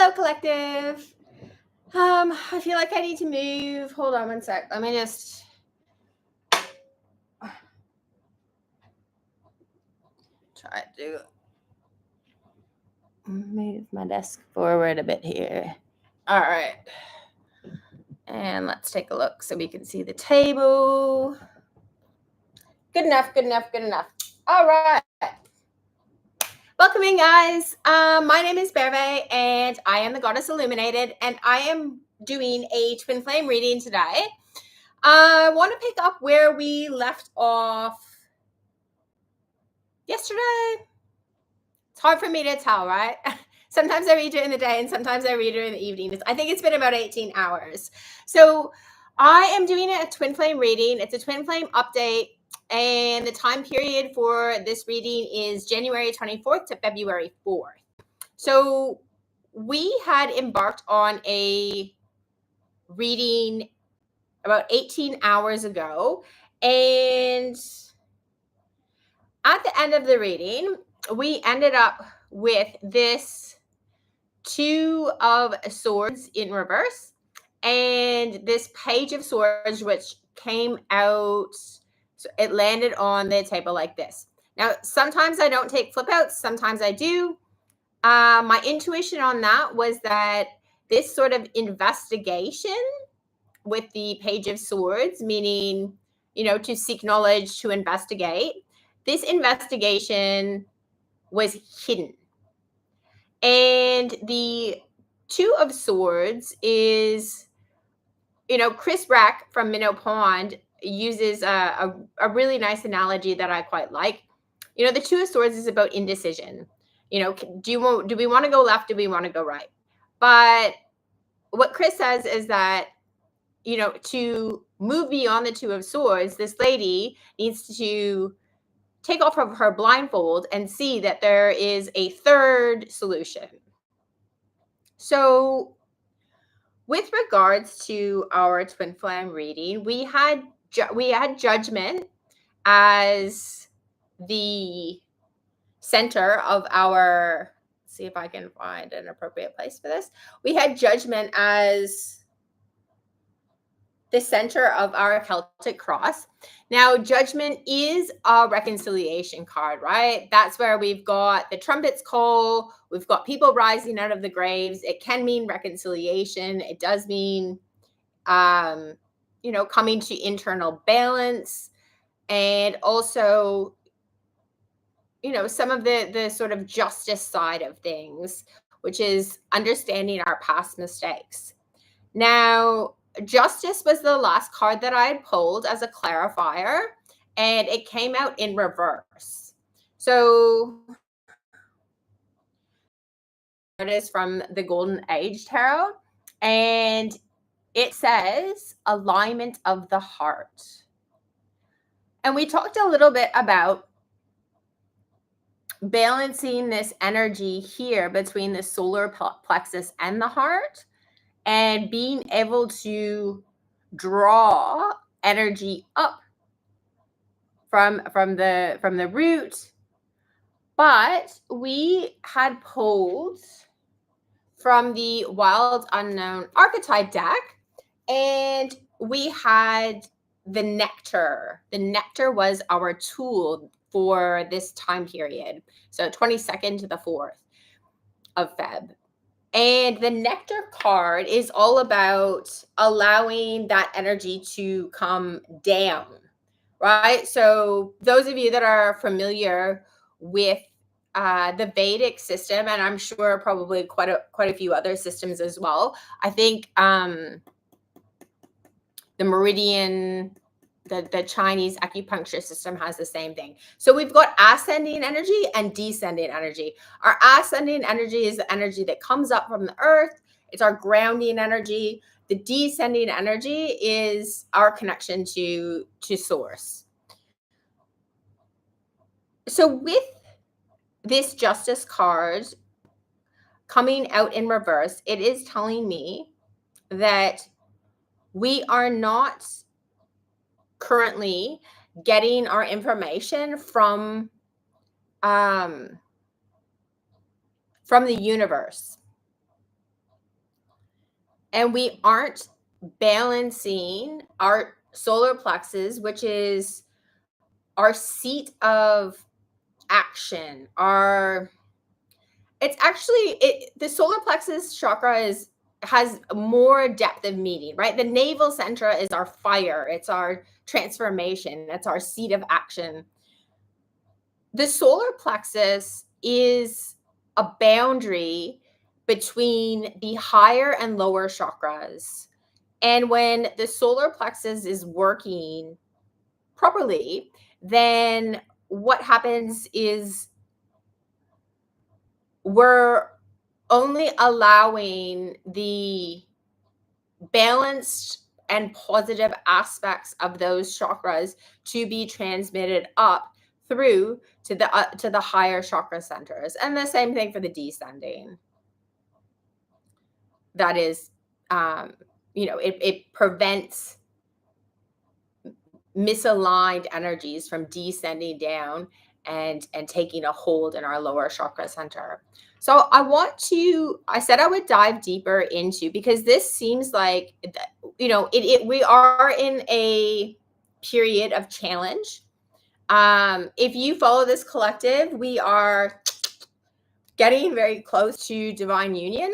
Hello, collective. I feel like I need to move. Hold on one sec. Let me just try to move my desk forward a bit here. All right. And let's take a look so we can see the table. Good enough, good enough, good enough. All right. Welcome in, guys. My name is Berve, and I am the Goddess Illuminated, and I am doing a twin flame reading today. I want to pick up where we left off yesterday. It's hard for me to tell, right? Sometimes I read it in the day and sometimes I read it in the evening. I think it's been about 18 hours. So I am doing a twin flame reading. It's a twin flame update. And the time period for this reading is January 24th to February 4th. So we had embarked on a reading about 18 hours ago. And at the end of the reading, we ended up with this Two of Swords in reverse and this Page of Swords, which came out, so it landed on the table like this. Now, sometimes I don't take flip outs, sometimes I do. My intuition on that was that this sort of investigation with the Page of Swords, meaning, to seek knowledge, to investigate, this investigation was hidden. And the Two of Swords is, Chris Brack from Minnow Pond uses a really nice analogy that I quite like. The Two of Swords is about indecision. Do we want to go left? Do we want to go right? But what Chris says is that, to move beyond the Two of Swords, this lady needs to take off of her blindfold and see that there is a third solution. So with regards to our twin flame reading, we had judgment as the center of our, see if I can find an appropriate place for this. We had judgment as the center of our Celtic Cross. Now, judgment is a reconciliation card, right? That's where we've got the trumpets call. We've got people rising out of the graves. It can mean reconciliation. It does mean, coming to internal balance. And also, some of the sort of justice side of things, which is understanding our past mistakes. Now, Justice was the last card that I had pulled as a clarifier, and it came out in reverse. So it is from the Golden Age Tarot, and it says alignment of the heart. And we talked a little bit about balancing this energy here between the solar plexus and the heart, and being able to draw energy up from the root. But we had pulled from the Wild Unknown Archetype deck, and we had the nectar. The nectar was our tool for this time period. So 22nd to the 4th of Feb. And the nectar card is all about allowing that energy to come down, right? So those of you that are familiar with the Vedic system, and I'm sure probably quite a few other systems as well, I think the meridian, the Chinese acupuncture system has the same thing. So we've got ascending energy and descending energy. Our ascending energy is the energy that comes up from the earth. It's our grounding energy. The descending energy is our connection to source. So with this Justice card coming out in reverse, it is telling me that we are not currently getting our information from the universe. and we aren't balancing our solar plexus, which is our seat of action, our it's actually the solar plexus chakra is has more depth of meaning, right? The navel center is our fire, it's our transformation, it's our seat of action. The solar plexus is a boundary between the higher and lower chakras. And when the solar plexus is working properly, then what happens is we're only allowing the balanced and positive aspects of those chakras to be transmitted up through to the higher chakra centers, and the same thing for the descending. That is, it prevents misaligned energies from descending down and taking a hold in our lower chakra center. So I said I would dive deeper into, because this seems like, we are in a period of challenge. If you follow this collective, we are getting very close to divine union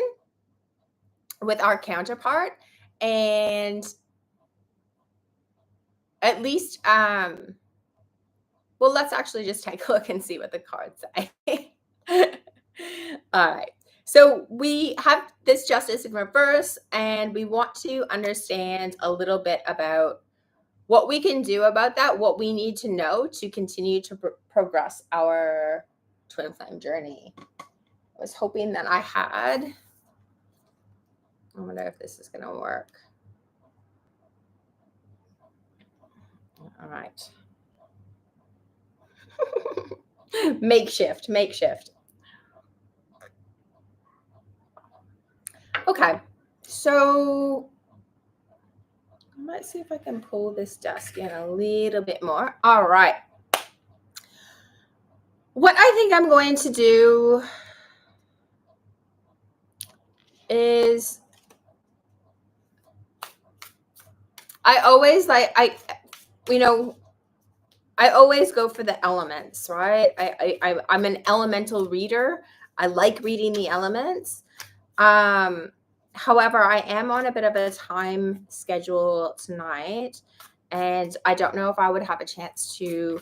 with our counterpart. And at least, well, let's actually just take a look and see what the cards say. All right. So we have this justice in reverse, and we want to understand a little bit about what we can do about that, what we need to know to continue to progress our twin flame journey. I was hoping that I wonder if this is going to work. All right. makeshift. Okay, so let's see if I can pull this desk in a little bit more. All right. What I think I'm going to do is I always go for the elements, right? I'm an elemental reader. I like reading the elements. However, I am on a bit of a time schedule tonight, and I don't know if I would have a chance to,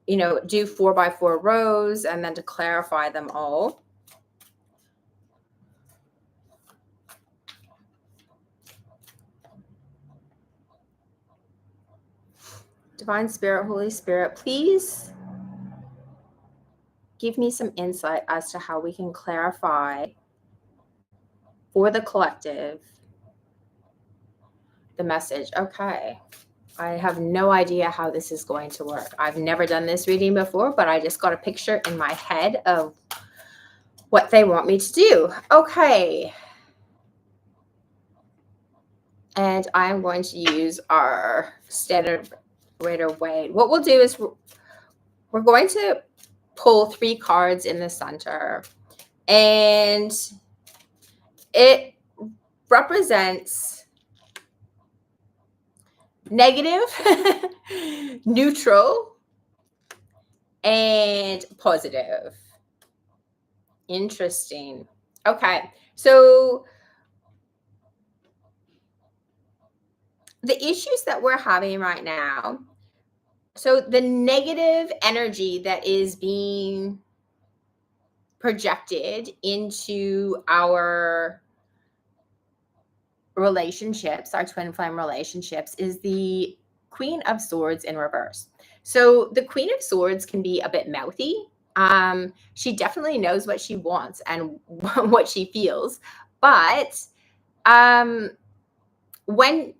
do 4x4 rows and then to clarify them all. Divine Spirit, Holy Spirit, please give me some insight as to how we can clarify for the collective the message. Okay. I have no idea how this is going to work. I've never done this reading before, but I just got a picture in my head of what they want me to do. Okay. And I'm going to use our standard Rider-Waite. What we'll do is we're going to pull 3 cards in the center, and it represents negative, neutral, and positive. Interesting. Okay, so the issues that we're having right now, so the negative energy that is being projected into our relationships, our twin flame relationships, is the Queen of Swords in reverse. So the Queen of Swords can be a bit mouthy. She definitely knows what she wants and what she feels, but when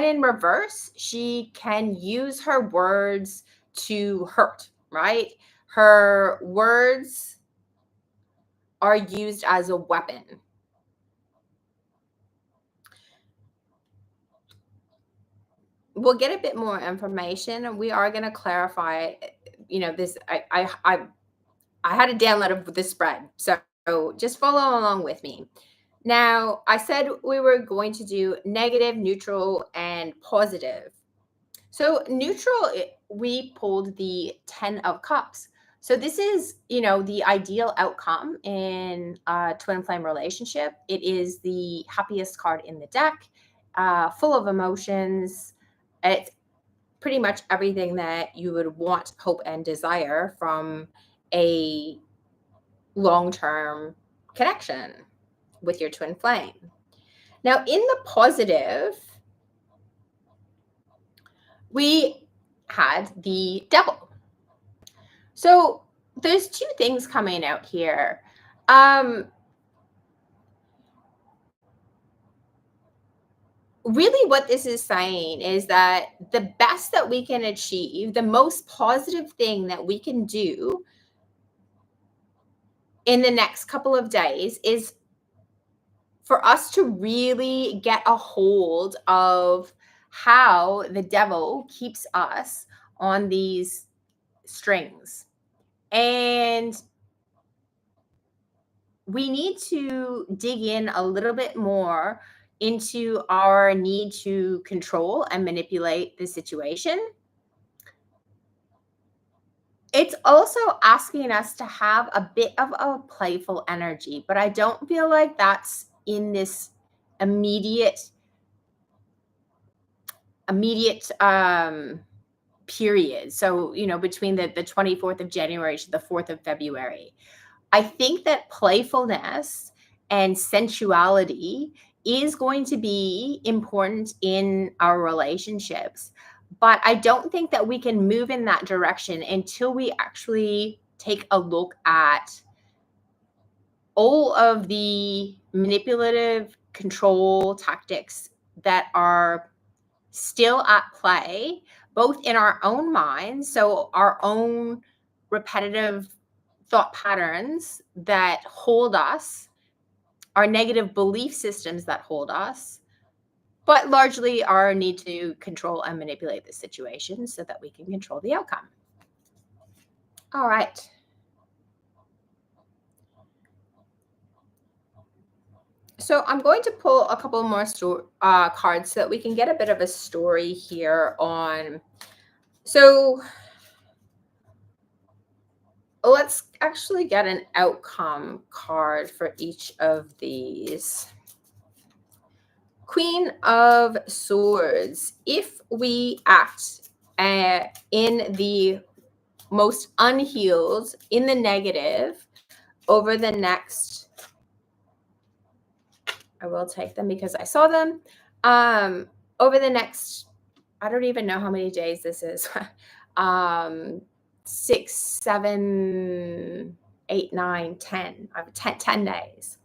in reverse, she can use her words to hurt, right? Her words are used as a weapon. We'll get a bit more information, and we are going to clarify, this. I had a download of the spread, so just follow along with me. Now, I said we were going to do negative, neutral, and positive. So, neutral, we pulled the 10 of cups. So, this is, the ideal outcome in a twin flame relationship. It is the happiest card in the deck, full of emotions. It's pretty much everything that you would want, hope, and desire from a long term connection with your twin flame. Now, in the positive, we had the devil. So there's two things coming out here. Really, what this is saying is that the best that we can achieve, the most positive thing that we can do in the next couple of days is for us to really get a hold of how the devil keeps us on these strings. And we need to dig in a little bit more into our need to control and manipulate the situation. It's also asking us to have a bit of a playful energy, but I don't feel like that's in this immediate period. So, between the 24th of January to the 4th of February. I think that playfulness and sensuality is going to be important in our relationships. But I don't think that we can move in that direction until we actually take a look at all of the manipulative control tactics that are still at play, both in our own minds, so our own repetitive thought patterns that hold us, our negative belief systems that hold us, but largely our need to control and manipulate the situation so that we can control the outcome. All right. So I'm going to pull a couple more cards so that we can get a bit of a story here on. So let's actually get an outcome card for each of these. Queen of Swords. If we act in the most unhealed, in the negative, over the next, I will take them because I saw them. Over the next, I don't even know how many days this is. 6, 7, 8, 9, 10. I have 10 days.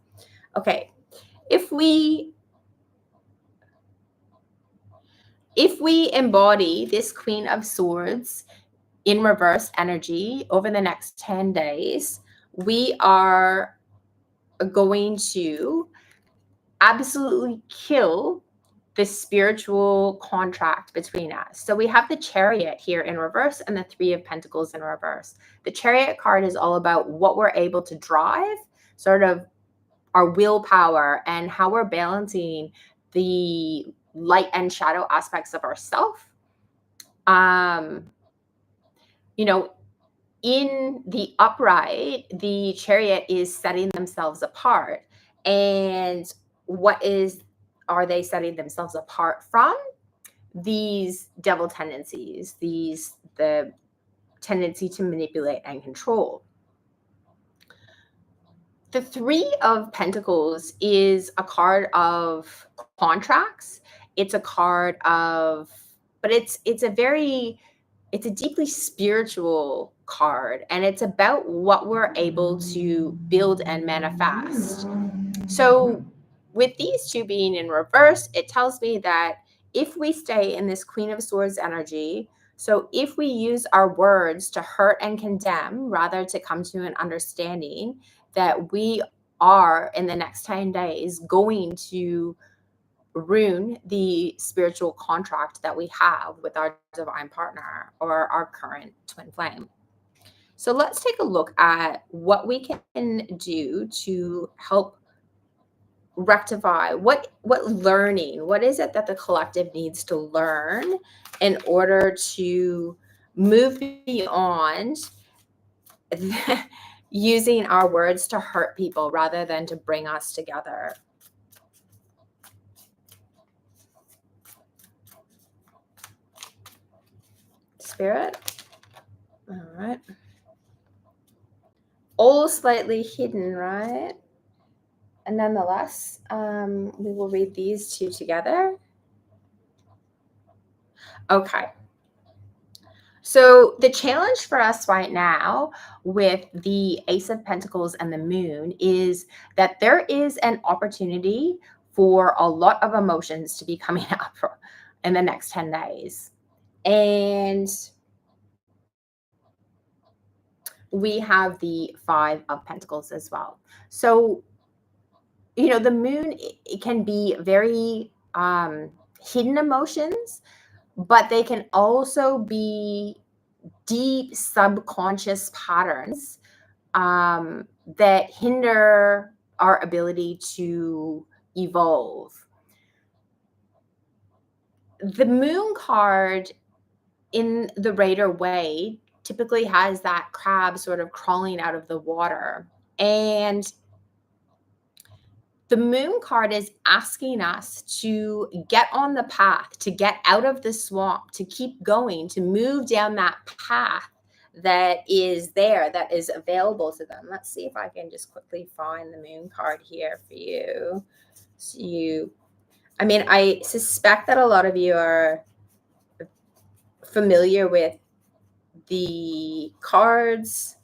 Okay. If we embody this Queen of Swords in reverse energy over the next 10 days, we are going to absolutely kill the spiritual contract between us. So we have the Chariot here in reverse and the Three of Pentacles in reverse. The Chariot card is all about what we're able to drive, sort of our willpower, and how we're balancing the light and shadow aspects of ourself. In the upright, the Chariot is setting themselves apart. And what are they setting themselves apart from? These devil tendencies, the tendency to manipulate and control. The Three of Pentacles is a card of contracts. It's a card of, but it's a deeply spiritual card, and it's about what we're able to build and manifest. So with these two being in reverse, it tells me that if we stay in this Queen of Swords energy, so if we use our words to hurt and condemn rather to come to an understanding that we are in the next 10 days going to ruin the spiritual contract that we have with our divine partner or our current twin flame. So let's take a look at what we can do to help rectify? What learning? What is it that the collective needs to learn in order to move beyond using our words to hurt people rather than to bring us together? Spirit? All right. All slightly hidden, right? And nonetheless, we will read these two together. Okay. So the challenge for us right now with the Ace of Pentacles and the Moon is that there is an opportunity for a lot of emotions to be coming up in the next 10 days. And we have the Five of Pentacles as well. So, the moon, it can be very hidden emotions, but they can also be deep subconscious patterns that hinder our ability to evolve. The moon card in the Raider way typically has that crab sort of crawling out of the water. And the moon card is asking us to get on the path, to get out of the swamp, to keep going, to move down that path that is there, that is available to them. Let's see if I can just quickly find the moon card here for you. So I suspect that a lot of you are familiar with the cards,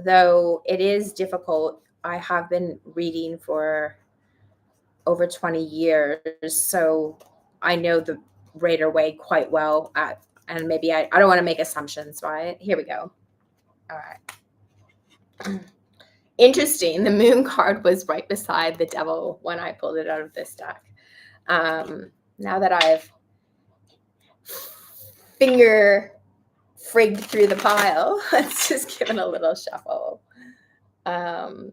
though it is difficult. I have been reading for over 20 years, so I know the Raider way quite well. And maybe I don't want to make assumptions, right? Here we go. All right. Interesting. The moon card was right beside the devil when I pulled it out of this deck. Now that I've finger frigged through the pile, let's just give it a little shuffle. And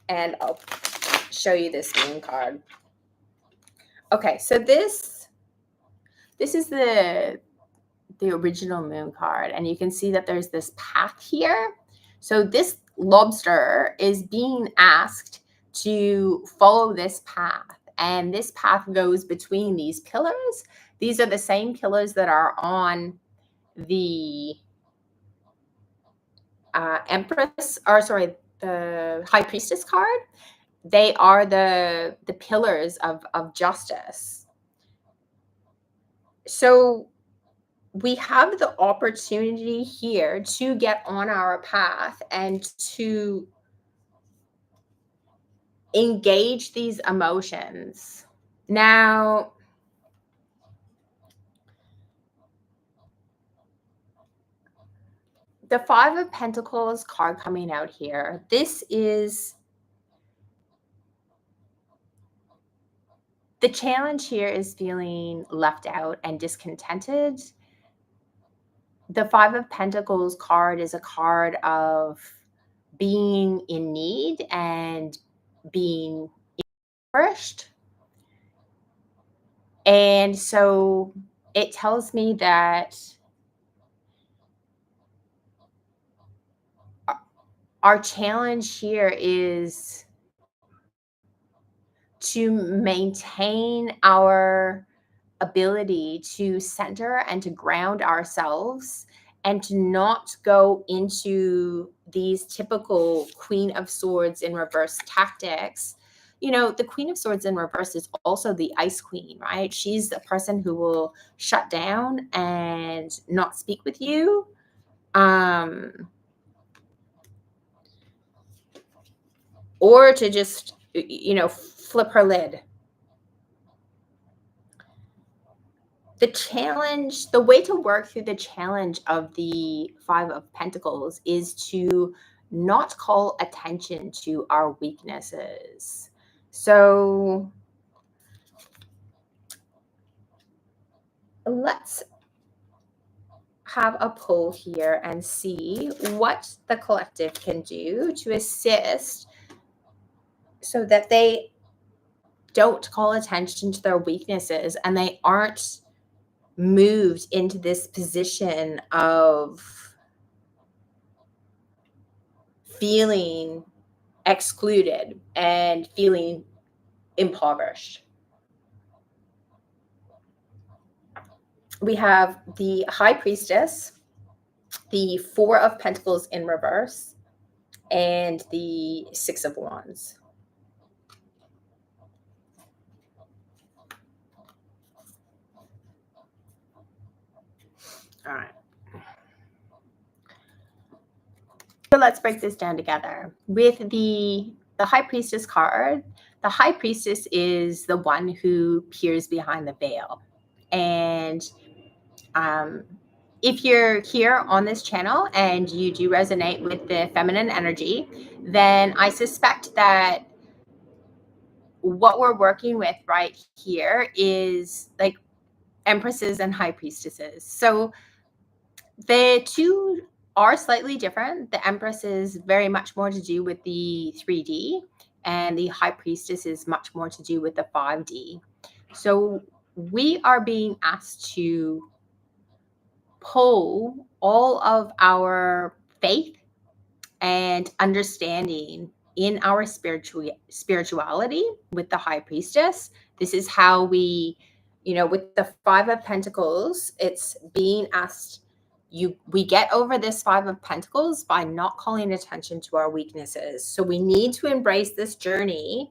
I'll show you this moon card. Okay, so this is the original moon card, and you can see that there's this path here. So this lobster is being asked to follow this path, and this path goes between these pillars. These are the same pillars that are on the the High Priestess card. They are the pillars of justice. So we have the opportunity here to get on our path and to engage these emotions. Now, the Five of Pentacles card coming out here, this is the challenge here is feeling left out and discontented. The Five of Pentacles card is a card of being in need and being impoverished. And so it tells me that our challenge here is to maintain our ability to center and to ground ourselves and to not go into these typical Queen of Swords in reverse tactics. The Queen of Swords in reverse is also the Ice Queen, right? She's the person who will shut down and not speak with you. Or to just, flip her lid. The challenge, the way to work through the challenge of the Five of Pentacles is to not call attention to our weaknesses. So let's have a poll here and see what the collective can do to assist so that they don't call attention to their weaknesses and they aren't moved into this position of feeling excluded and feeling impoverished. We have the High Priestess, the Four of Pentacles in reverse, and the Six of Wands. All right. So let's break this down together. With the High Priestess card, the High Priestess is the one who peers behind the veil. And if you're here on this channel and you do resonate with the feminine energy, then I suspect that what we're working with right here is like empresses and high priestesses. So the two are slightly different. The empress is very much more to do with the 3D, and the high priestess is much more to do with the 5D. So we are being asked to pull all of our faith and understanding in our spirituality with the high priestess. This is how we, with the Five of Pentacles, it's being asked, we get over this Five of Pentacles by not calling attention to our weaknesses. So we need to embrace this journey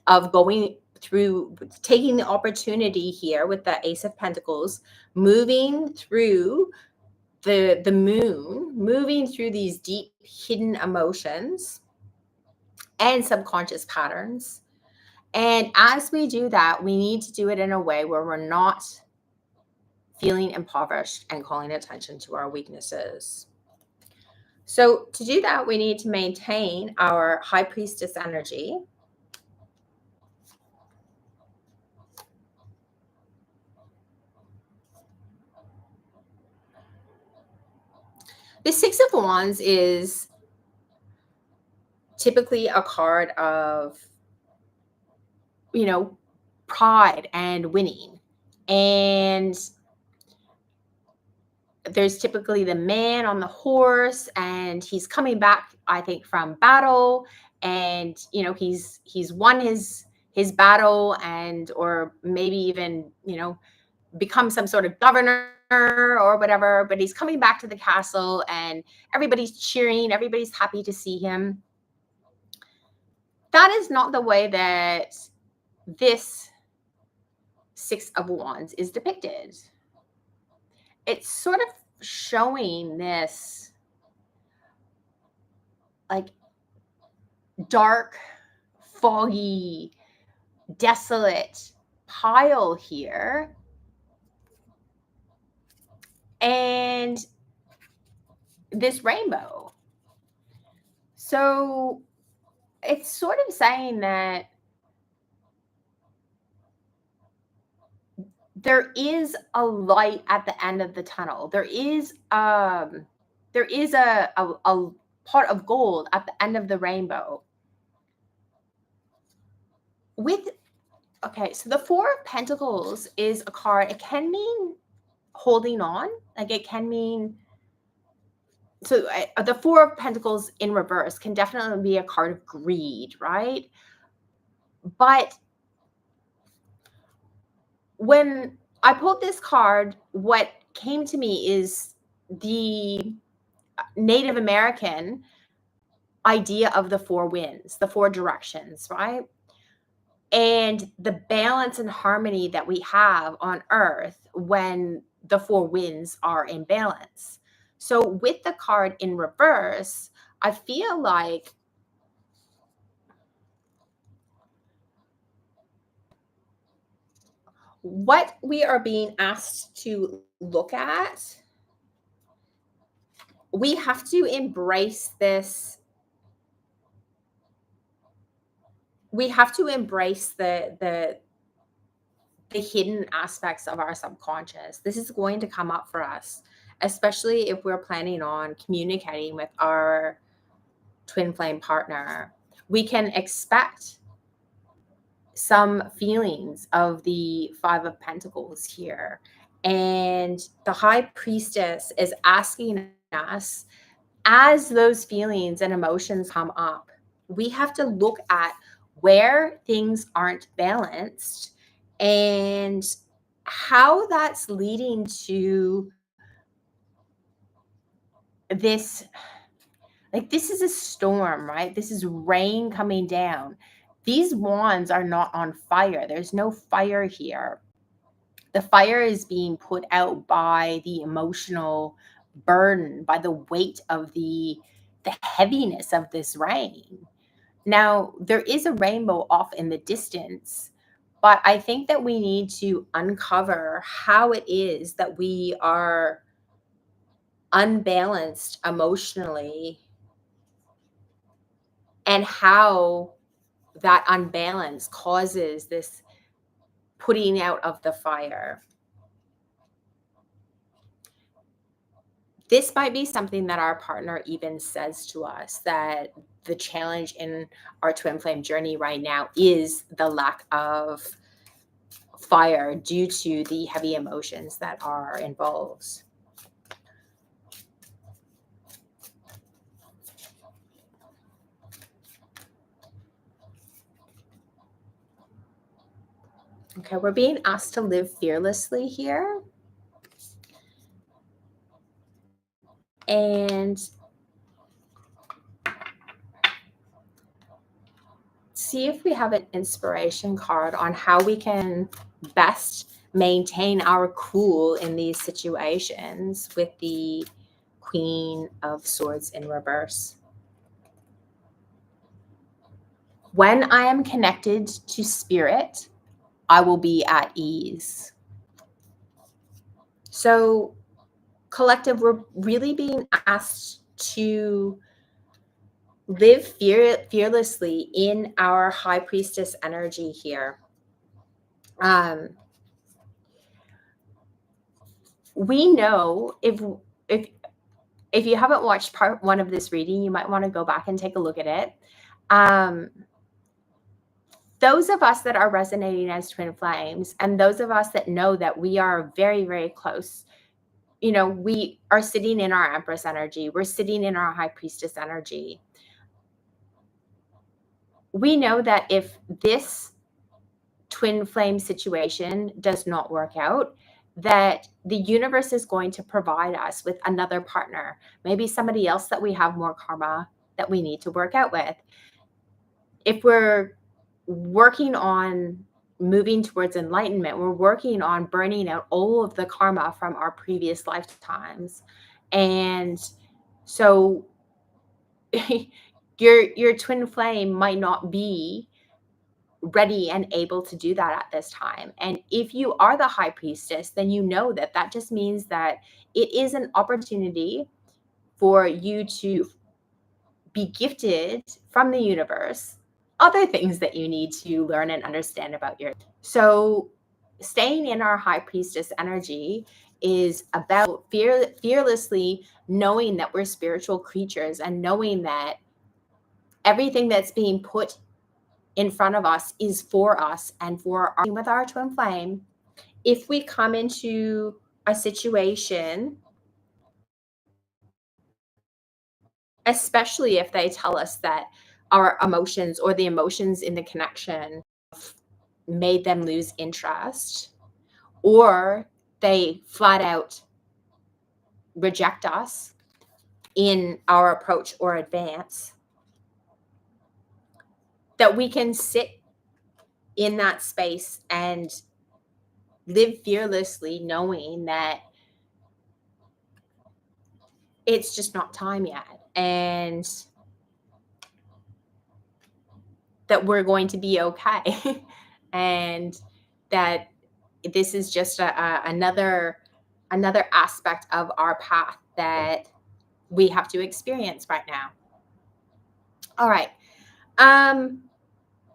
of going through, taking the opportunity here with the Ace of Pentacles, moving through the moon, moving through these deep hidden emotions and subconscious patterns. And as we do that, we need to do it in a way where we're not feeling impoverished and calling attention to our weaknesses. So to do that, we need to maintain our high priestess energy. The Six of Wands is typically a card of, pride and winning. And there's typically the man on the horse, and he's coming back, I think, from battle, and he's won his battle, and or maybe even become some sort of governor or whatever, but he's coming back to the castle and everybody's cheering, everybody's happy to see him. That is not the way that this Six of Wands is depicted. It's sort of showing this like dark, foggy, desolate pile here. And this rainbow. So it's sort of saying that there is a light at the end of the tunnel. There is a pot of gold at the end of the rainbow. So the Four of Pentacles is a card. It can mean holding on, like it can mean. So the Four of Pentacles in reverse can definitely be a card of greed, right? But when I pulled this card, what came to me is the Native American idea of the four winds, the four directions, right? And the balance and harmony that we have on Earth when the four winds are in balance. So with the card in reverse, I feel like what we are being asked to look at, we have to embrace this. We have to embrace the hidden aspects of our subconscious. This is going to come up for us, especially if we're planning on communicating with our twin flame partner. We can expect some feelings of the Five of Pentacles here. And the High Priestess is asking us, as those feelings and emotions come up, we have to look at where things aren't balanced and how that's leading to this. Like, this is a storm, right? This is rain coming down. These wands are not on fire. There's no fire here. The fire is being put out by the emotional burden, by the weight of the heaviness of this rain. Now, there is a rainbow off in the distance, but I think that we need to uncover how it is that we are unbalanced emotionally, and how that unbalance causes this putting out of the fire. This might be something that our partner even says to us, that the challenge in our twin flame journey right now is the lack of fire due to the heavy emotions that are involved. Okay, we're being asked to live fearlessly here. And see if we have an inspiration card on how we can best maintain our cool in these situations with the Queen of Swords in reverse. When I am connected to spirit, I will be at ease. So, collective, we're really being asked to live fearlessly in our High Priestess energy here. We know if if you haven't watched part one of this reading, you might want to go back and take a look at it. Those of us that are resonating as twin flames, and those of us that know that we are very, very close, you know, we are sitting in our Empress energy, we're sitting in our High Priestess energy. We know that if this twin flame situation does not work out, that the universe is going to provide us with another partner, maybe somebody else that we have more karma that we need to work out with. If we're working on moving towards enlightenment, we're working on burning out all of the karma from our previous lifetimes. And so your twin flame might not be ready and able to do that at this time. And if you are the High Priestess, then you know that that just means that it is an opportunity for you to be gifted from the universe other things that you need to learn and understand about your. So staying in our High Priestess energy is about fearlessly knowing that we're spiritual creatures, and knowing that everything that's being put in front of us is for us and for our with our twin flame. If we come into a situation, especially if they tell us that our emotions or the emotions in the connection made them lose interest, or they flat out reject us in our approach or advance, that we can sit in that space and live fearlessly, knowing that it's just not time yet, and that we're going to be okay. And that this is just another aspect of our path that we have to experience right now. All right.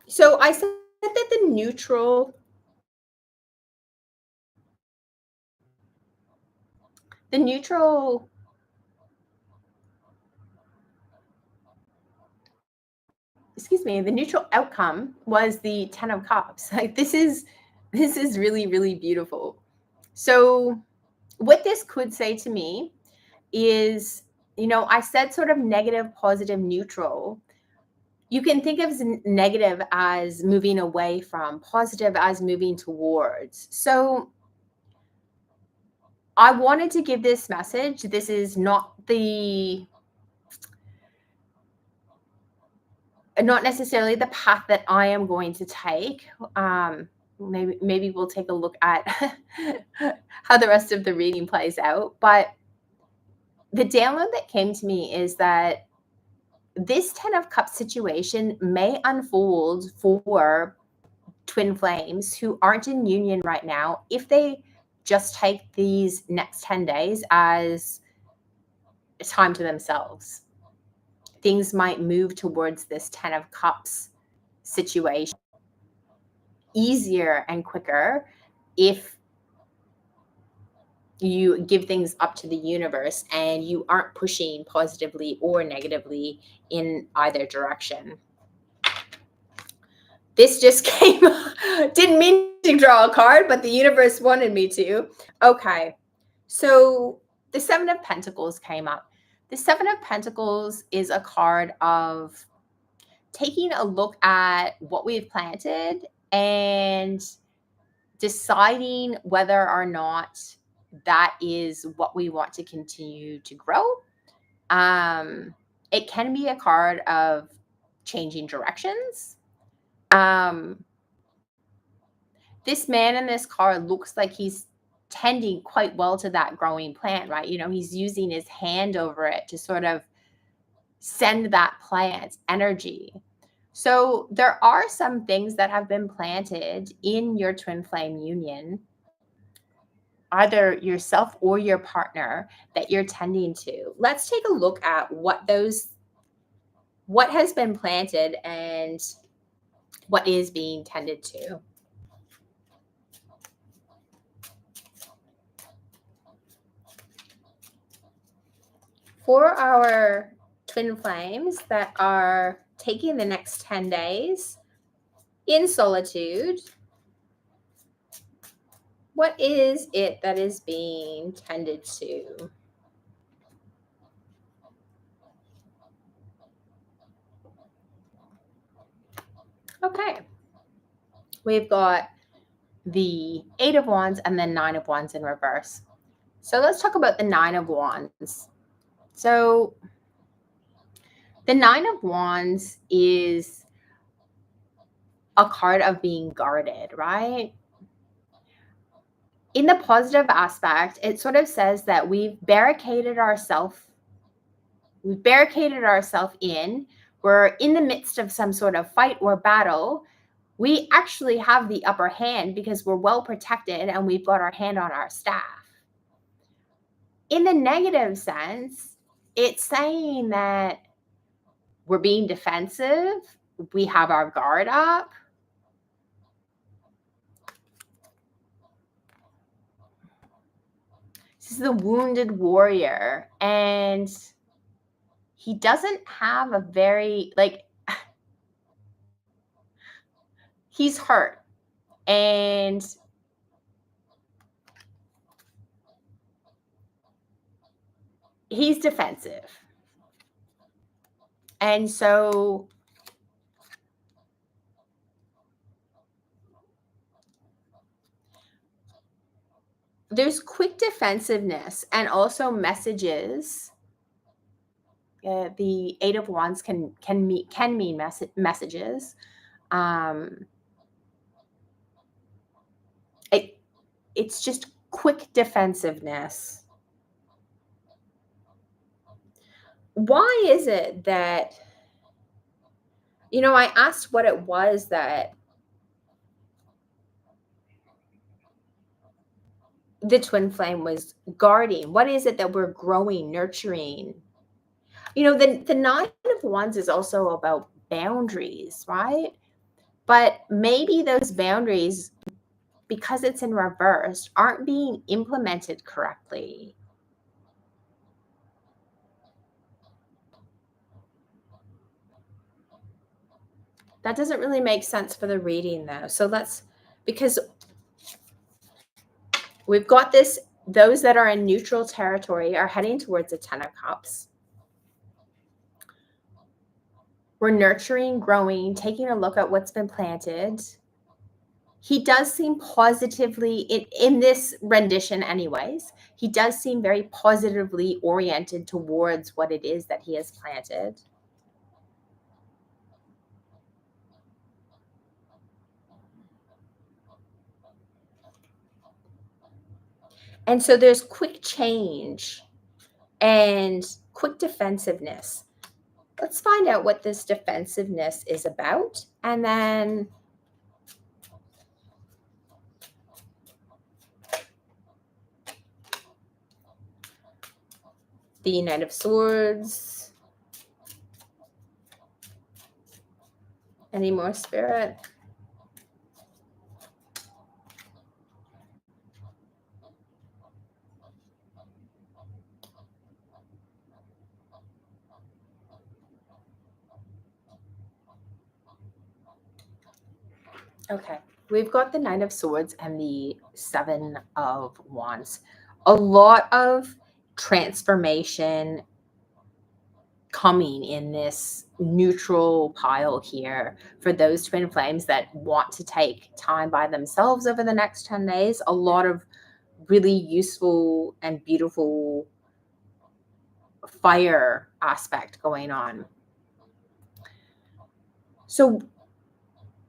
So I said that the neutral the neutral outcome was the 10 of cups. Like this is really, really beautiful. So what this could say to me is, I said sort of negative, positive, neutral. You can think of negative as moving away from, positive as moving towards. So I wanted to give this message. This is not necessarily the path that I am going to take. Maybe we'll take a look at how the rest of the reading plays out. But the download that came to me is that this 10 of Cups situation may unfold for twin flames who aren't in union right now if they just take these next 10 days as time to themselves. Things might move towards this 10 of Cups situation easier and quicker if you give things up to the universe and you aren't pushing positively or negatively in either direction. This just came, didn't mean to draw a card, but the universe wanted me to. Okay, so the Seven of Pentacles came up. The Seven of Pentacles is a card of taking a look at what we've planted and deciding whether or not that is what we want to continue to grow. It can be a card of changing directions. This man in this card looks like he's tending quite well to that growing plant, right? He's using his hand over it to sort of send that plant energy. So there are some things that have been planted in your twin flame union, either yourself or your partner, that you're tending to. Let's take a look at what has been planted and what is being tended to. For our twin flames that are taking the next 10 days in solitude, what is it that is being tended to? Okay. We've got the Eight of Wands and then Nine of Wands in reverse. So let's talk about the Nine of Wands. So the Nine of Wands is a card of being guarded, right? In the positive aspect, it sort of says that we've barricaded ourselves in. We're in the midst of some sort of fight or battle. We actually have the upper hand because we're well protected and we've got our hand on our staff. In the negative sense, it's saying that we're being defensive. We have our guard up. This is the wounded warrior, and he doesn't have a very, he's hurt, and he's defensive. And so there's quick defensiveness and also messages. The Eight of Wands can mean messages. It's just quick defensiveness. Why is it that, I asked what it was that the twin flame was guarding. What is it that we're growing, nurturing? The Nine of Wands is also about boundaries, right? But maybe those boundaries, because it's in reverse, aren't being implemented correctly. That doesn't really make sense for the reading though. So because we've got this, those that are in neutral territory are heading towards the 10 of Cups. We're nurturing, growing, taking a look at what's been planted. He does seem positively, in this rendition anyways, he does seem very positively oriented towards what it is that he has planted. And so there's quick change and quick defensiveness. Let's find out what this defensiveness is about. And then the Knight of Swords. Any more, Spirit? Okay, we've got the Nine of Swords and the Seven of Wands. A lot of transformation coming in this neutral pile here for those twin flames that want to take time by themselves over the next 10 days. A lot of really useful and beautiful fire aspect going on. So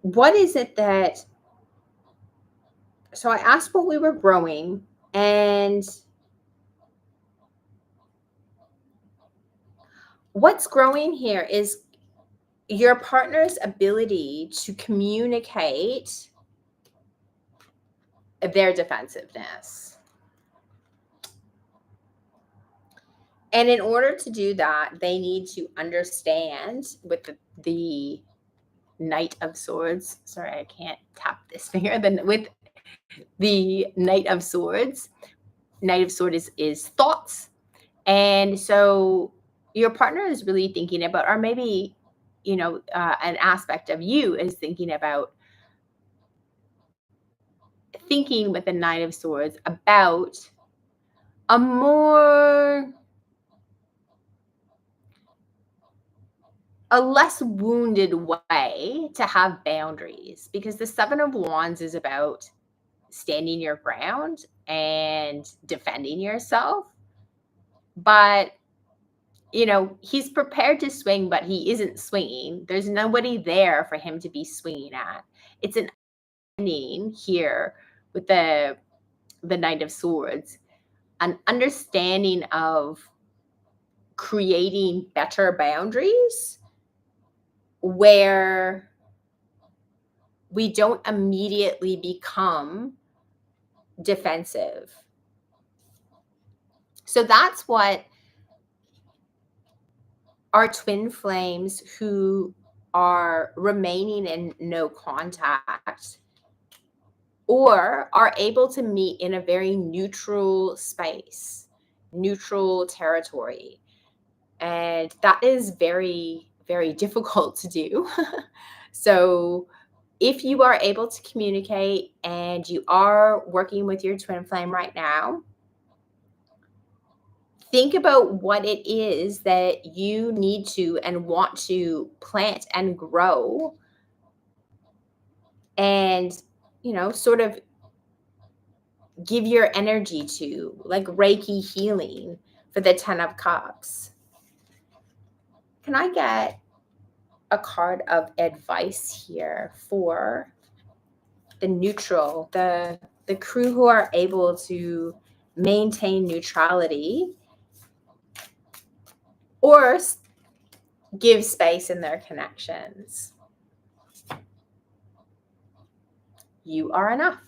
what is it that, so I asked what we were growing, and what's growing here is your partner's ability to communicate their defensiveness. And in order to do that, they need to understand with the Knight of Swords. Sorry, I can't tap this finger. Then with the Knight of Swords, Knight of Swords is thoughts. And so your partner is really thinking about, or maybe, an aspect of you is thinking about, thinking with the Nine of Swords about a less wounded way to have boundaries, because the Seven of Wands is about standing your ground and defending yourself. But, he's prepared to swing, but he isn't swinging. There's nobody there for him to be swinging at. It's an ending here with the Knight of Swords, an understanding of creating better boundaries where we don't immediately become defensive. So that's what our twin flames who are remaining in no contact or are able to meet in a very neutral space, neutral territory. And that is very, very difficult to do. So if you are able to communicate and you are working with your twin flame right now, think about what it is that you need to and want to plant and grow, and, sort of give your energy to, like Reiki healing for the 10 of Cups. Can I get a card of advice here for the neutral, the crew who are able to maintain neutrality or give space in their connections? You are enough.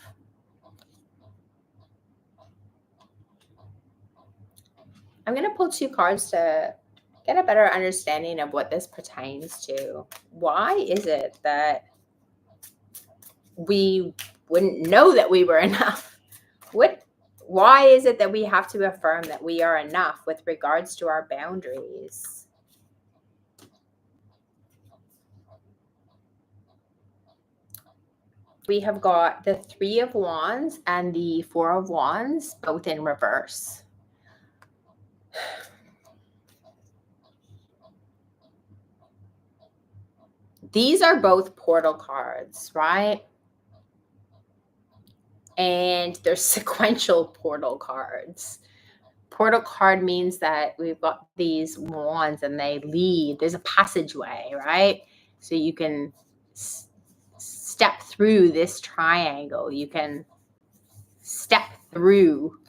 I'm going to pull two cards to get a better understanding of what this pertains to. Why is it that we wouldn't know that we were enough? Why is it that we have to affirm that we are enough with regards to our boundaries? we have got the Three of Wands and the Four of Wands, both in reverse. These are both portal cards, right? And they're sequential portal cards. Portal card means that we've got these wands and they lead. There's a passageway, right? So you can step through this triangle. You can step through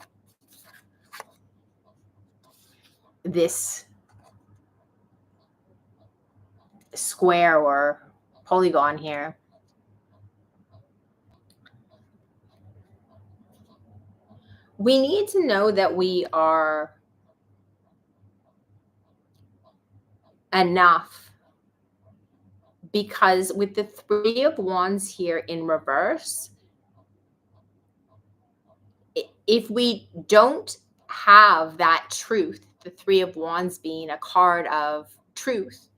this square or polygon here. We need to know that we are enough, because with the Three of Wands here in reverse, if we don't have that truth, the Three of Wands being a card of truth,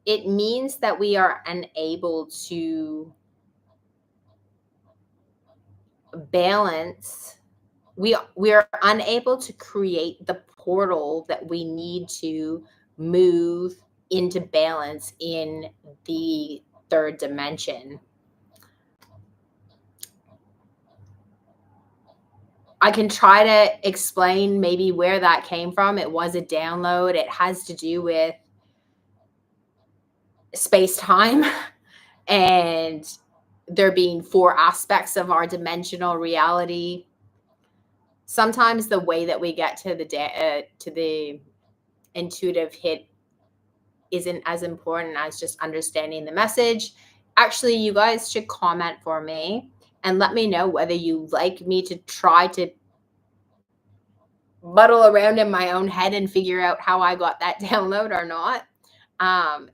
it means that we are unable to balance. We are unable to create the portal that we need to move into balance in the third dimension. I can try to explain maybe where that came from. It was a download. It has to do with space-time and there being four aspects of our dimensional reality. Sometimes the way that we get to the intuitive hit isn't as important as just understanding the message. Actually, you guys should comment for me and let me know whether you like me to try to muddle around in my own head and figure out how I got that download or not.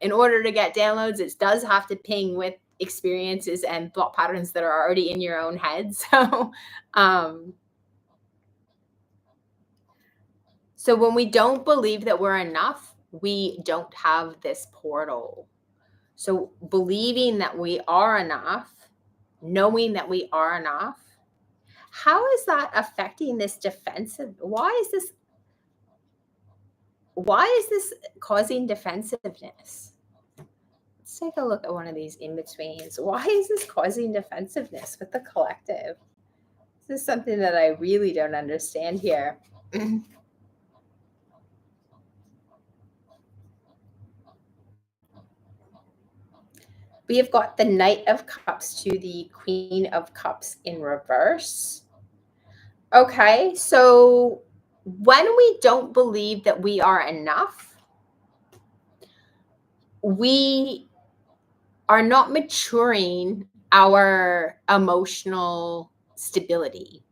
In order to get downloads, it does have to ping with experiences and thought patterns that are already in your own head. So when we don't believe that we're enough, we don't have this portal. So believing that we are enough, knowing that we are enough, how is that affecting this defensive? Why is this causing defensiveness? Let's take a look at one of these in-betweens. Why is this causing defensiveness with the collective? This is something that I really don't understand here. We have got the Knight of Cups to the Queen of Cups in reverse. Okay, so when we don't believe that we are enough, we are not maturing our emotional stability.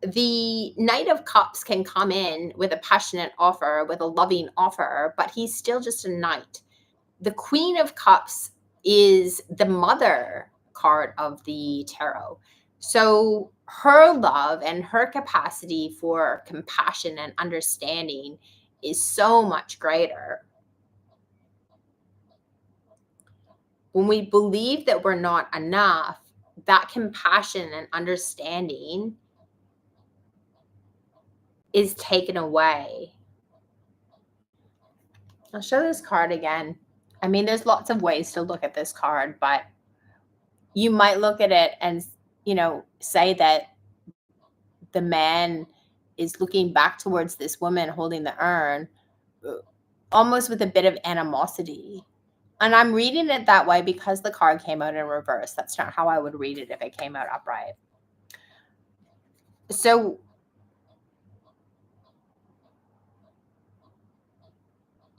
The Knight of Cups can come in with a passionate offer, with a loving offer, but he's still just a knight. The Queen of Cups is the mother card of the tarot. So her love and her capacity for compassion and understanding is so much greater. When we believe that we're not enough, that compassion and understanding is taken away. I'll show this card again. I mean, there's lots of ways to look at this card, but you might look at it and, say that the man is looking back towards this woman holding the urn, almost with a bit of animosity. And I'm reading it that way because the card came out in reverse. That's not how I would read it if it came out upright. So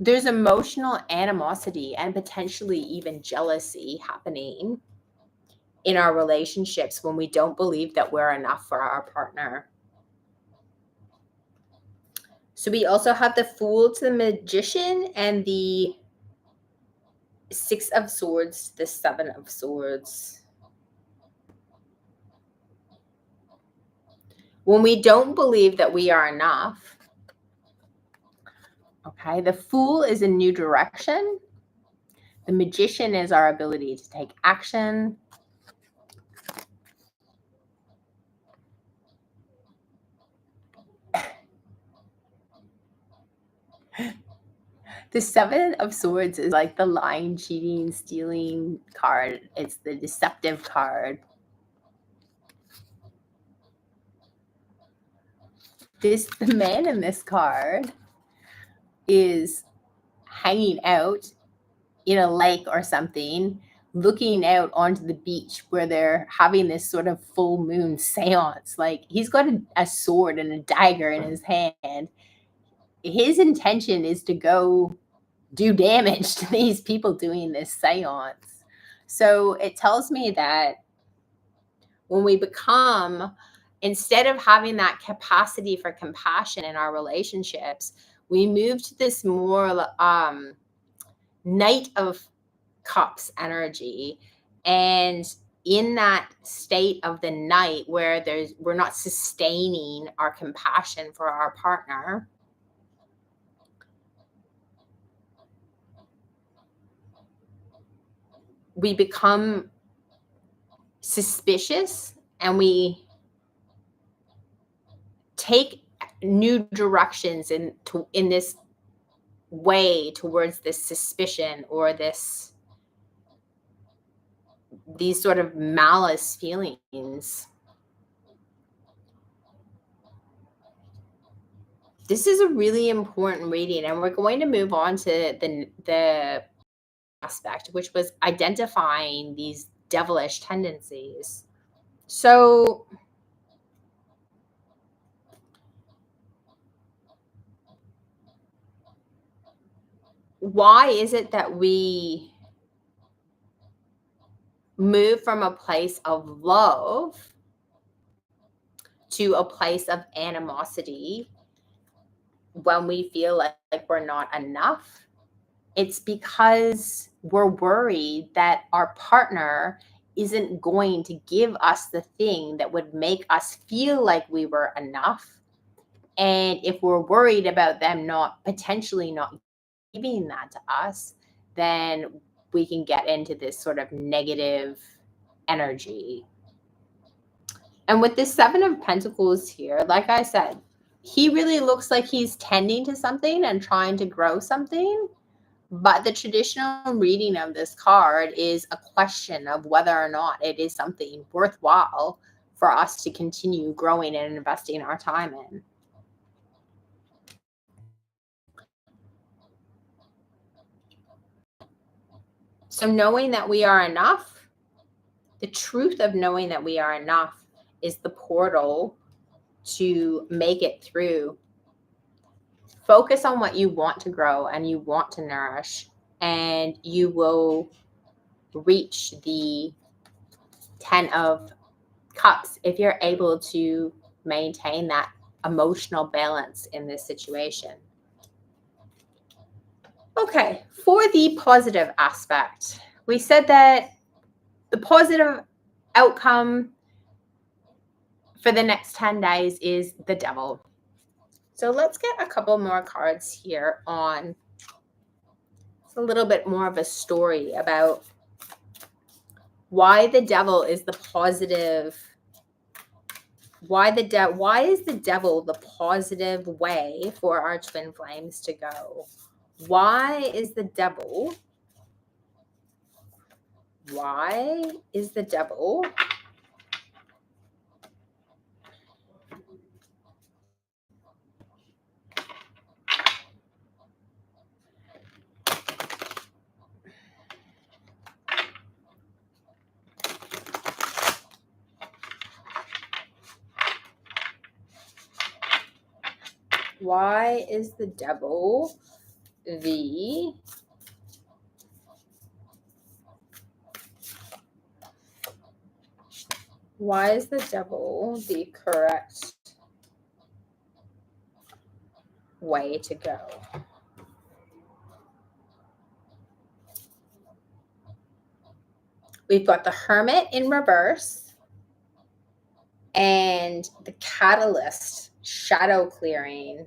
there's emotional animosity and potentially even jealousy happening in our relationships when we don't believe that we're enough for our partner. So we also have the Fool to the Magician and the Six of Swords to the Seven of Swords. When we don't believe that we are enough, okay, the Fool is a new direction. The Magician is our ability to take action. The Seven of Swords is like the lying, cheating, stealing card. It's the deceptive card. The man in this card is hanging out in a lake or something, looking out onto the beach where they're having this sort of full moon seance. Like, he's got a sword and a dagger in his hand. His intention is to go do damage to these people doing this seance. So it tells me that when we become, instead of having that capacity for compassion in our relationships, we move to this more Knight of Cups energy. And in that state of the Knight where we're not sustaining our compassion for our partner, we become suspicious and we take new directions in this way towards this suspicion or these sort of malice feelings. This is a really important reading, and we're going to move on to the aspect, which was identifying these devilish tendencies. So why is it that we move from a place of love to a place of animosity when we feel like we're not enough? It's because we're worried that our partner isn't going to give us the thing that would make us feel like we were enough. And if we're worried about them potentially not giving that to us, then we can get into this sort of negative energy. And with this Seven of Pentacles here, like I said, he really looks like he's tending to something and trying to grow something. But the traditional reading of this card is a question of whether or not it is something worthwhile for us to continue growing and investing our time in. So knowing that we are enough, the truth of knowing that we are enough is the portal to make it through. Focus on what you want to grow and you want to nourish, and you will reach the 10 of Cups if you're able to maintain that emotional balance in this situation. Okay, for the positive aspect, we said that the positive outcome for the next 10 days is the Devil. So let's get a couple more cards here on. It's a little bit more of a story about why the Devil is the positive. Why is the Devil the positive way for our twin flames to go? Why is the Devil? Why is the Devil Why is the Devil the correct way to go? We've got the Hermit in reverse and the Catalyst, shadow clearing.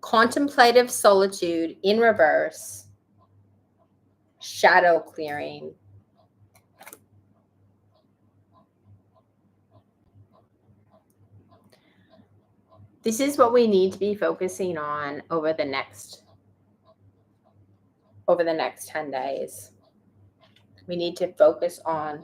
Contemplative solitude in reverse, shadow clearing. This is what we need to be focusing on over the next 10 days. We need to focus on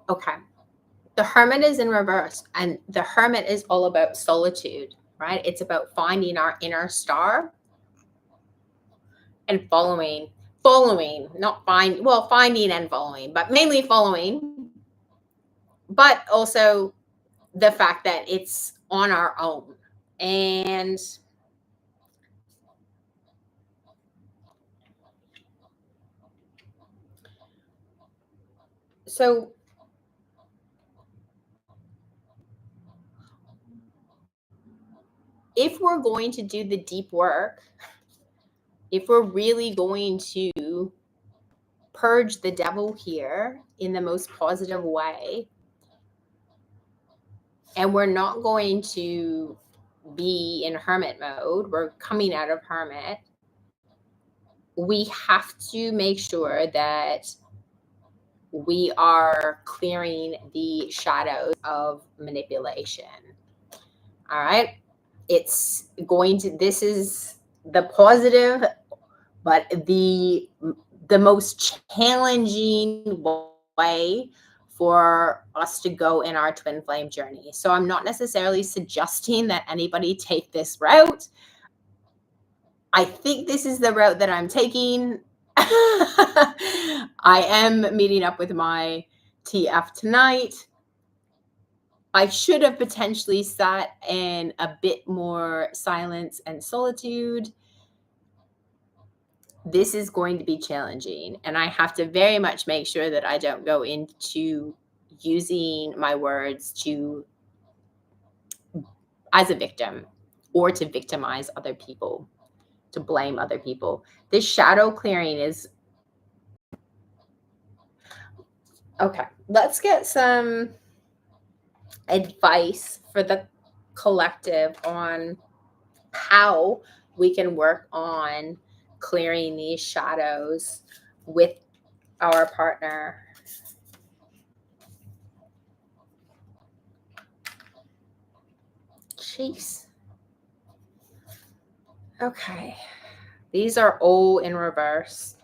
okay. The Hermit is in reverse, and the Hermit is all about solitude, right? It's about finding our inner star and following, not finding and following, but mainly following, but also the fact that it's on our own. And so if we're going to do the deep work, if we're really going to purge the devil here in the most positive way, and we're not going to be in hermit mode, we're coming out of hermit, we have to make sure that we are clearing the shadows of manipulation. All right. This is the positive, but the most challenging way for us to go in our twin flame journey. So I'm not necessarily suggesting that anybody take this route. I think this is the route that I'm taking. I am meeting up with my TF tonight. I should have potentially sat in a bit more silence and solitude. This is going to be challenging, and I have to very much make sure that I don't go into using my words as a victim or to victimize other people, to blame other people. This shadow clearing is okay. Let's get some advice for the collective on how we can work on clearing these shadows with our partner. Jeez. Okay. These are all in reverse.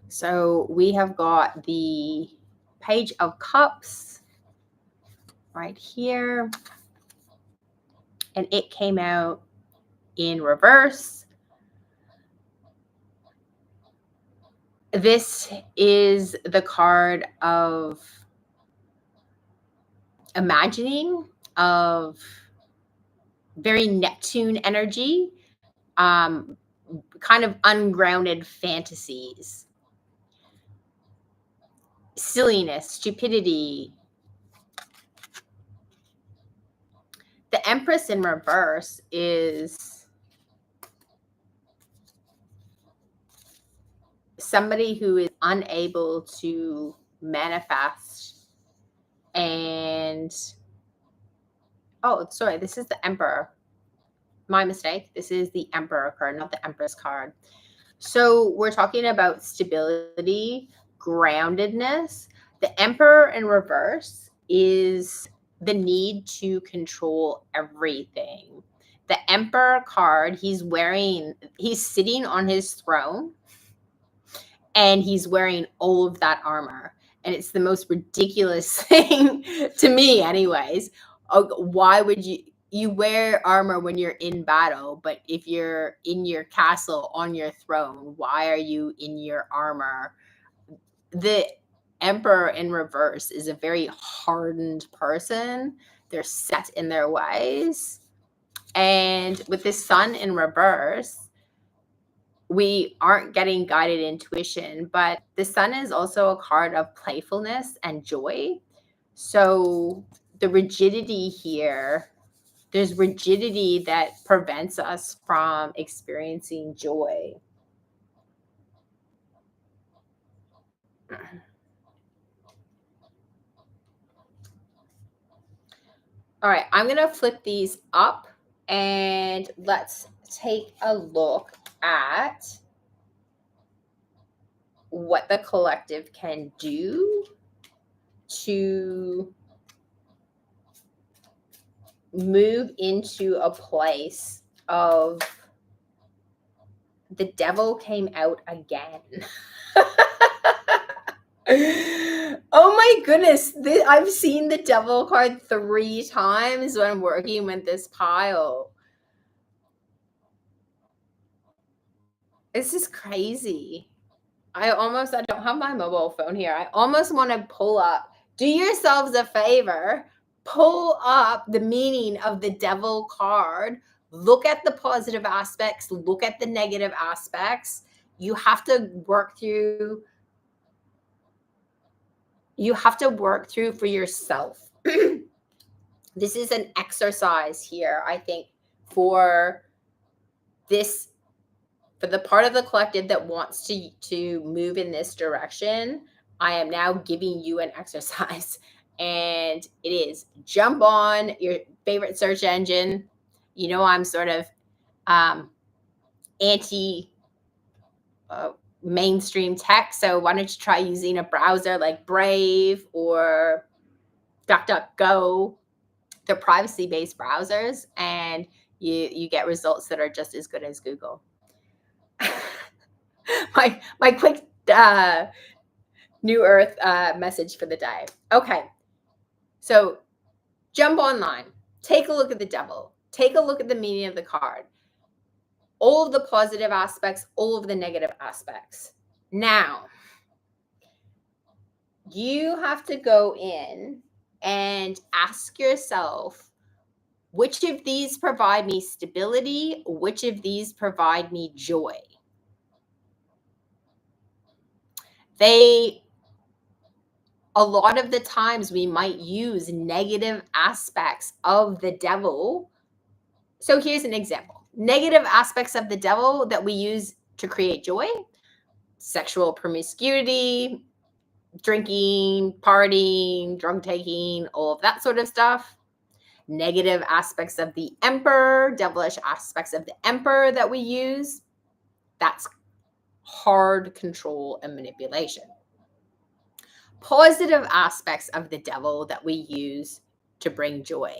So we have got the Page of Cups right here, and it came out in reverse. This is the card of imagining, of very Neptune energy, kind of ungrounded fantasies, silliness, stupidity. The Empress in reverse is somebody who is unable to manifest. And oh, sorry, this is the Emperor. My mistake. This is the Emperor card, not the Empress card. So we're talking about stability, groundedness. The Emperor in reverse is the need to control everything. The Emperor card, he's sitting on his throne, and he's wearing all of that armor. And it's the most ridiculous thing to me, anyways. Why would you wear armor when you're in battle, but if you're in your castle on your throne, why are you in your armor? The Emperor in reverse is a very hardened person. They're set in their ways. And with the Sun in reverse, we aren't getting guided intuition, but the Sun is also a card of playfulness and joy. So the rigidity here, there's rigidity that prevents us from experiencing joy. All right, I'm going to flip these up and let's take a look at what the collective can do to move into a place of the devil came out again. Oh my goodness. I've seen the devil card 3 times when I'm working with this pile. This is crazy. I don't have my mobile phone here. I almost want to pull up. Do yourselves a favor. Pull up the meaning of the devil card. Look at the positive aspects. Look at the negative aspects. You have to work through for yourself. This is an exercise here, I think, for the part of the collective that wants to move in this direction. I am now giving you an exercise, and it is jump on your favorite search engine. You know, I'm sort of anti mainstream tech, so why don't you try using a browser like Brave or DuckDuckGo? They're privacy-based browsers, and you get results that are just as good as Google. my quick New Earth message for the day. Okay, so jump online, take a look at the devil, take a look at the meaning of the card, all of the positive aspects, all of the negative aspects. Now, you have to go in and ask yourself, which of these provide me stability? Which of these provide me joy? A lot of the times we might use negative aspects of the devil. So here's an example. Negative aspects of the devil that we use to create joy: sexual promiscuity, drinking, partying, drug taking, all of that sort of stuff. Negative aspects of the emperor, devilish aspects of the emperor that we use, that's hard control and manipulation. Positive aspects of the devil that we use to bring joy.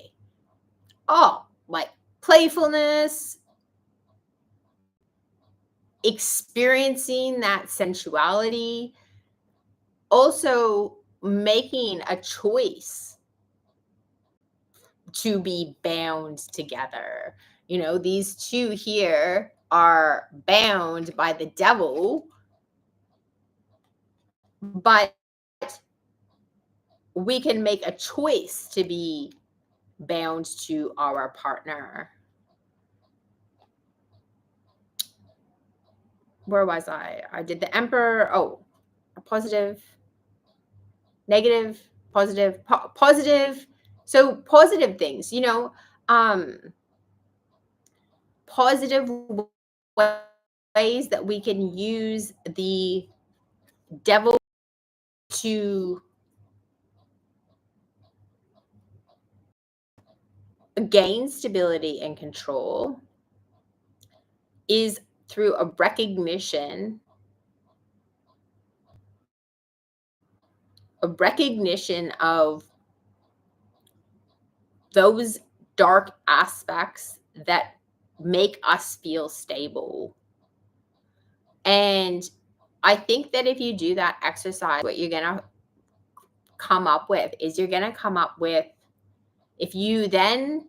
Oh, like playfulness, experiencing that sensuality, also making a choice to be bound together. You know, these two here are bound by the devil, but we can make a choice to be bound to our partner. Where was I? I did the emperor. Oh, a positive, negative, positive, positive. So positive things, you know, positive ways that we can use the devil to gain stability and control is through a recognition of those dark aspects that make us feel stable. And I think that if you do that exercise, what you're going to come up with is if you then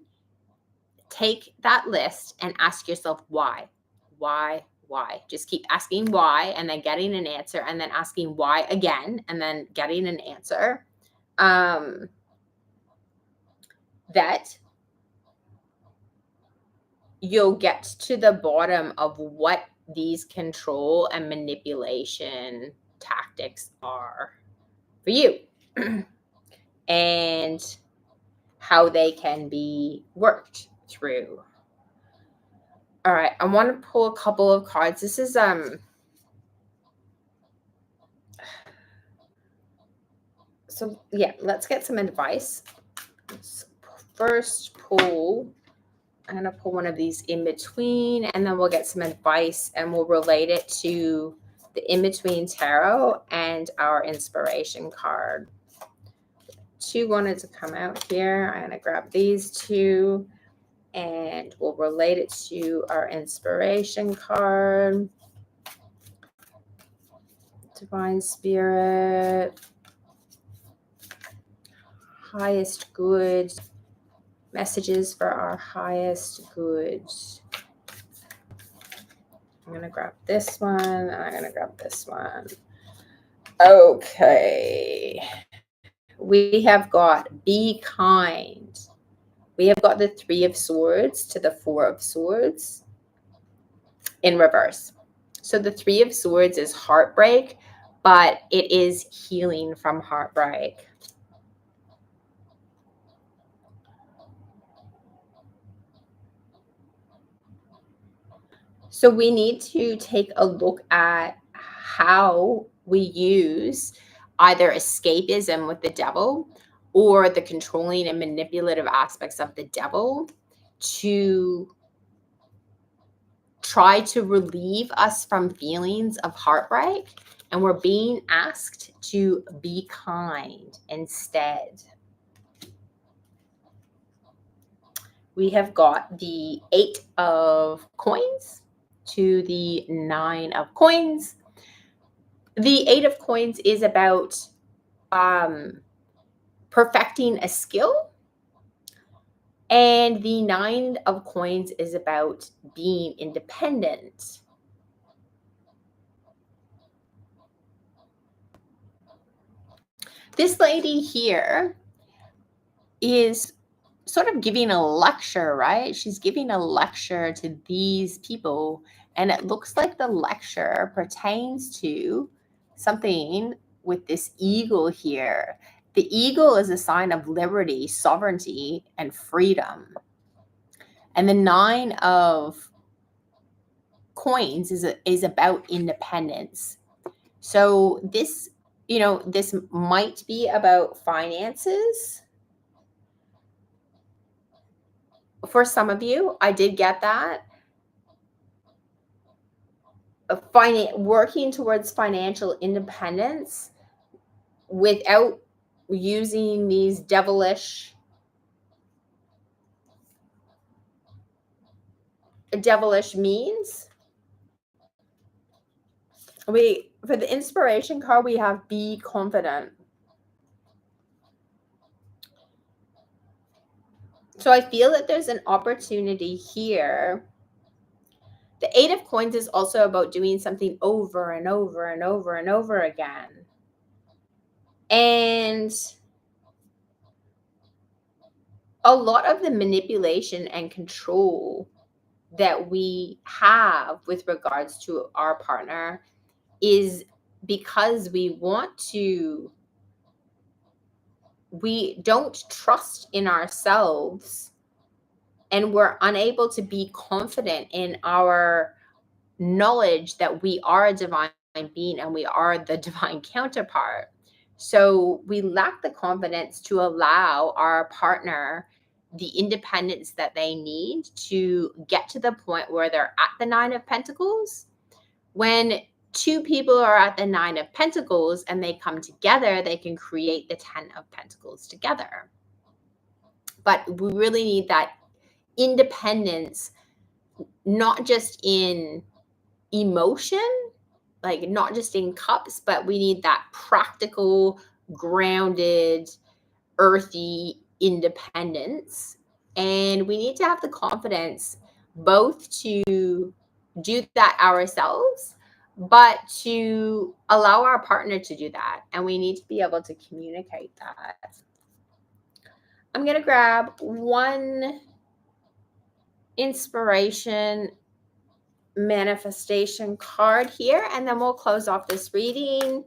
take that list and ask yourself why. Just keep asking why and then getting an answer, and then asking why again and then getting an answer. That you'll get to the bottom of what these control and manipulation tactics are for you and how they can be worked through. All right, I want to pull a couple of cards. This is so yeah, let's get some advice. Let's first pull, I'm going to pull one of these in between, and then we'll get some advice and we'll relate it to the in-between tarot and our inspiration card. Two wanted to come out here. I'm going to grab these two and we'll relate it to our inspiration card. Divine Spirit, highest good, messages for our highest good. I'm going to grab this one and I'm going to grab this one. Okay. We have got be kind. We have got the Three of Swords to the Four of Swords in reverse. So the Three of Swords is heartbreak, but it is healing from heartbreak. So we need to take a look at how we use either escapism with the devil or the controlling and manipulative aspects of the devil to try to relieve us from feelings of heartbreak. And we're being asked to be kind instead. We have got the Eight of Coins to the Nine of Coins. The Eight of Coins is about perfecting a skill. And the Nine of Coins is about being independent. This lady here is sort of giving a lecture, right? She's giving a lecture to these people. And it looks like the lecture pertains to something with this eagle here. The eagle is a sign of liberty, sovereignty, and freedom. And the Nine of Coins is about independence. So this, this might be about finances. For some of you, I did get that. Working towards financial independence without using these devilish means. For the inspiration card, we have be confident. So I feel that there's an opportunity here. The Eight of Coins is also about doing something over and over and over and over again. And a lot of the manipulation and control that we have with regards to our partner is because we don't trust in ourselves and we're unable to be confident in our knowledge that we are a divine being and we are the divine counterpart. So we lack the confidence to allow our partner the independence that they need to get to the point where they're at the Nine of Pentacles. When two people are at the Nine of Pentacles and they come together, they can create the Ten of Pentacles together. But we really need that independence, not just in emotion, like not just in cups, but we need that practical, grounded, earthy independence. And we need to have the confidence both to do that ourselves, but to allow our partner to do that. And we need to be able to communicate that. I'm going to grab one inspiration manifestation card here, and then we'll close off this reading.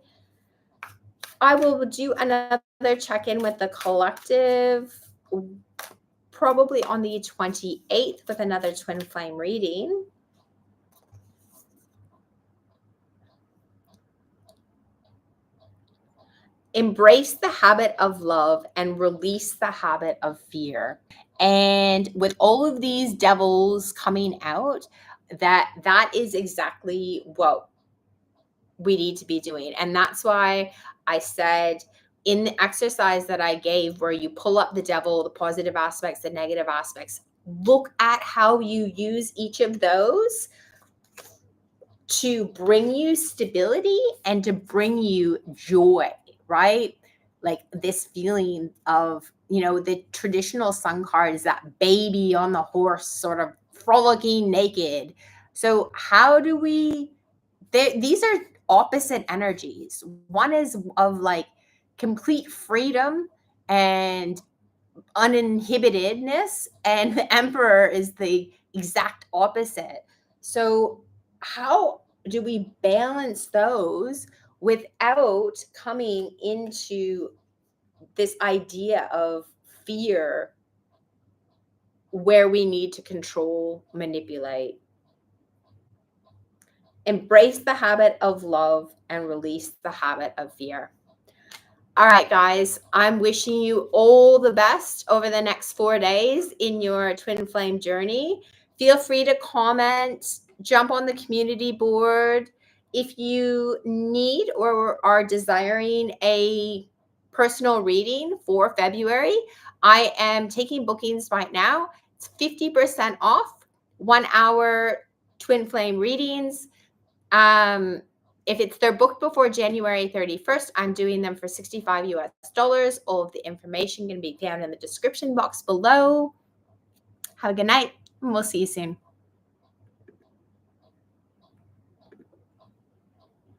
I will do another check-in with the collective probably on the 28th with another twin flame reading. Embrace the habit of love and release the habit of fear. And with all of these devils coming out, that is exactly what we need to be doing. And that's why I said in the exercise that I gave, where you pull up the devil, the positive aspects, the negative aspects, look at how you use each of those to bring you stability and to bring you joy, right? Like this feeling of, the traditional sun card is that baby on the horse, sort of frolicking naked. So how do we, these are opposite energies. One is of like complete freedom and uninhibitedness, and the emperor is the exact opposite. So how do we balance those without coming into this idea of fear where we need to control, manipulate? Embrace the habit of love and release the habit of fear. All right, guys, I'm wishing you all the best over the next 4 days in your twin flame journey. Feel free to comment, jump on the community board. If you need or are desiring a personal reading for February, I am taking bookings right now. It's 50% off, 1-hour twin flame readings. If they're booked before January 31st, I'm doing them for $65 US. All of the information can be found in the description box below. Have a good night, and we'll see you soon.